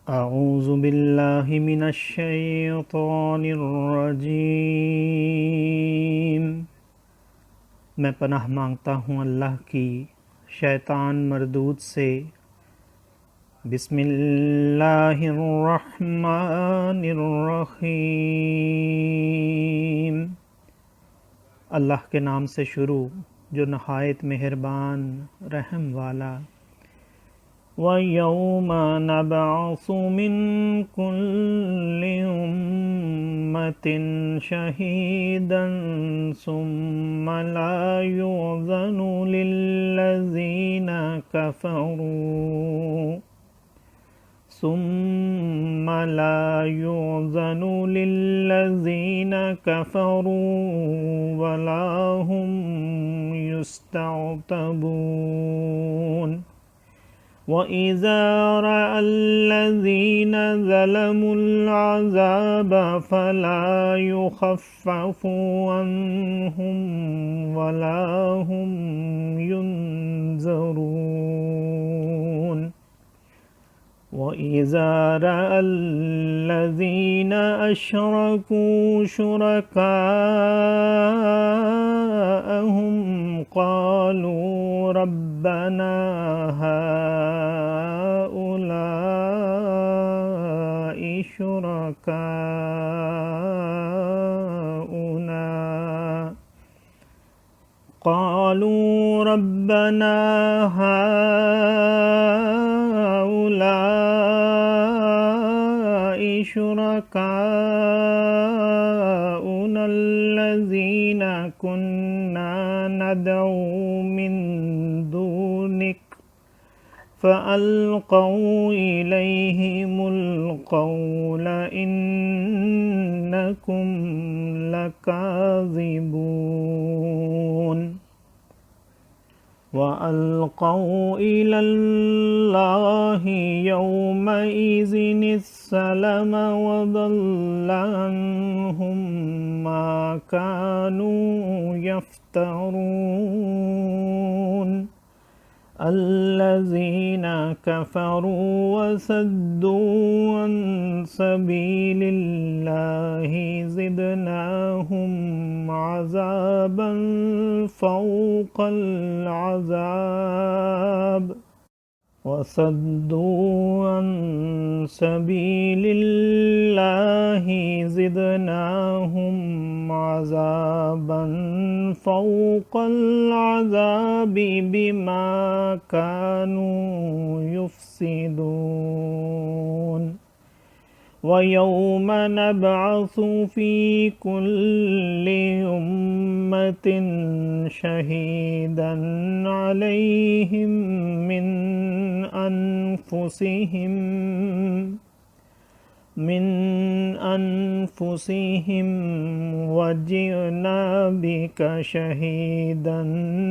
اعوذ باللہ من الشیطان الرجیم۔ میں پناہ مانگتا ہوں اللہ کی شیطان مردود سے۔ بسم اللہ الرحمن الرحیم۔ اللہ کے نام سے شروع جو نہایت مہربان رحم والا۔ وَيَوْمَ نَبْعَثُ مِنْ كُلِّ أُمَّةٍ شَهِيدًا ثُمَّ لَا يُؤْذَنُ لِلَّذِينَ كَفَرُوا وَلَا هُمْ يُسْتَعْتَبُونَ۔ وَإِذَا رَأَى الَّذِينَ ظَلَمُوا الْعَذَابَ فَلَا يُخَفَّفُ عَنْهُمْ وَلَا هُمْ يُنْظَرُونَ۔ وَإِذَا رَأَى الَّذِينَ أَشْرَكُوا شُرَكَاءَهُمْ قَالُوا رَبَّنَا هَؤُلَاءِ شُرَكَاؤُنَا الَّذِينَ كُنَّا نَدْعُو مِن دُونِكَ فَأَلْقَوْا إِلَيْهِمُ الْقَوْلَ إِنَّكُمْ لَكَاذِبُونَ۔ وَأَلْقَوْا إِلَى اللَّهِ يَوْمَئِذٍ السَّلَمَ وَضَلَّ عَنْهُمْ مَا كَانُوا يَفْتَرُونَ۔ الَّذِينَ كَفَرُوا وَصَدُّوا عَنْ سَبِيلِ اللَّهِ زِدْنَاهُمْ عَذَابًا فَوْقَ الْعَذَابِ وَصَدُّوا عَنْ سَبِيلِ اللَّهِ زِدْنَاهُمْ عَذَابًا فَوْقَ الْعَذَابِ بِمَا كَانُوا يُفْسِدُونَ۔ وَيَوْمَ نَبْعَثُ فِي كُلِّ أُمَّةٍ شَهِيدًا عَلَيْهِمْ مِنْ أَنْفُسِهِمْ وَجِئْنَا بِكَ شَهِيدًا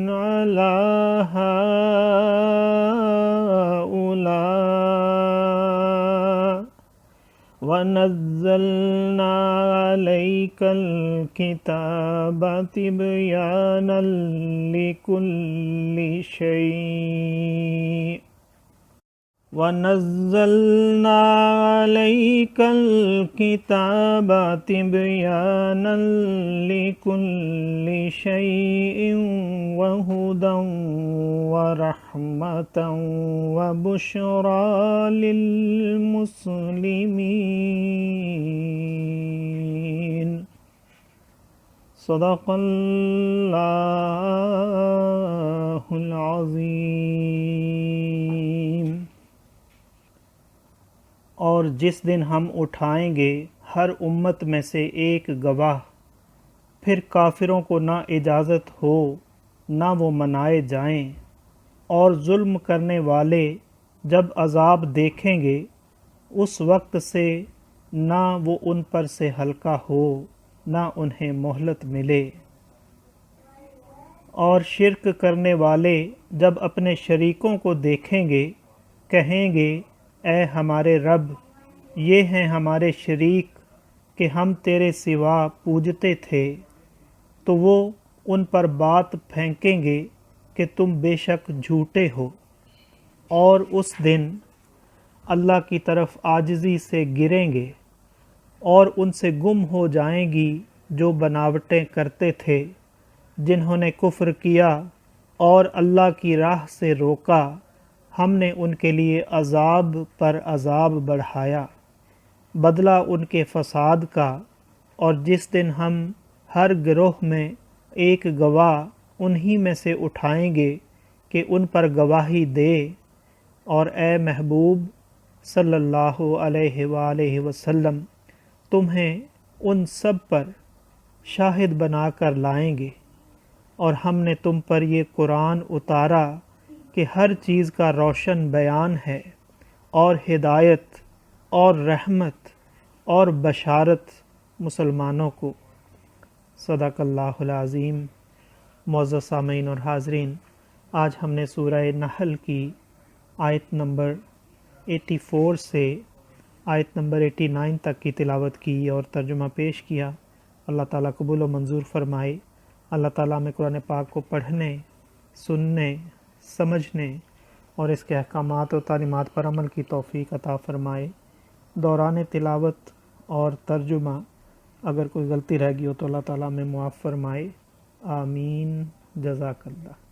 عَلَى هَؤُلَاءِ وَنَزَّلْنَا عَلَيْكَ الْكِتَابَ تِبْيَانًا لِكُلِّ شَيْءٍ وَنَزَّلْنَا عَلَيْكَ الْكِتَابَ تِبْيَانًا لِكُلِّ شَيْءٍ وَهُدًى وَرَحْمَةً وَبُشْرَى لِلْمُسْلِمِينَ۔ صدق اللہ العظیم۔ اور جس دن ہم اٹھائیں گے ہر امت میں سے ایک گواہ، پھر کافروں کو نہ اجازت ہو نہ وہ منائے جائیں، اور ظلم کرنے والے جب عذاب دیکھیں گے اس وقت سے نہ وہ ان پر سے ہلکا ہو نہ انہیں مہلت ملے۔ اور شرک کرنے والے جب اپنے شریکوں کو دیکھیں گے کہیں گے اے ہمارے رب، یہ ہیں ہمارے شریک کہ ہم تیرے سوا پوجتے تھے، تو وہ ان پر بات پھینکیں گے کہ تم بے شک جھوٹے ہو۔ اور اس دن اللہ کی طرف عاجزی سے گریں گے اور ان سے گم ہو جائیں گی جو بناوٹیں کرتے تھے، جنہوں نے کفر کیا اور اللہ کی راہ سے روکا، ہم نے ان کے لیے عذاب پر عذاب بڑھایا، بدلہ ان کے فساد کا۔ اور جس دن ہم ہر گروہ میں ایک گواہ انہی میں سے اٹھائیں گے کہ ان پر گواہی دے، اور اے محبوب صلی اللہ علیہ وآلہ وسلم تمہیں ان سب پر شاہد بنا کر لائیں گے، اور ہم نے تم پر یہ قرآن اتارا کہ ہر چیز کا روشن بیان ہے اور ہدایت اور رحمت اور بشارت مسلمانوں کو۔ صدق اللہ العظیم۔ معزز سامعین اور حاضرین، آج ہم نے سورہ نحل کی آیت نمبر 84 سے آیت نمبر 89 تک کی تلاوت کی اور ترجمہ پیش کیا۔ اللہ تعالیٰ قبول و منظور فرمائے۔ اللہ تعالیٰ میں قرآن پاک کو پڑھنے، سننے، سمجھنے اور اس کے احکامات و تعلیمات پر عمل کی توفیق عطا فرمائے۔ دوران تلاوت اور ترجمہ اگر کوئی غلطی رہ گئی ہو تو اللہ تعالیٰ میں معاف فرمائے۔ آمین۔ جزاک اللہ۔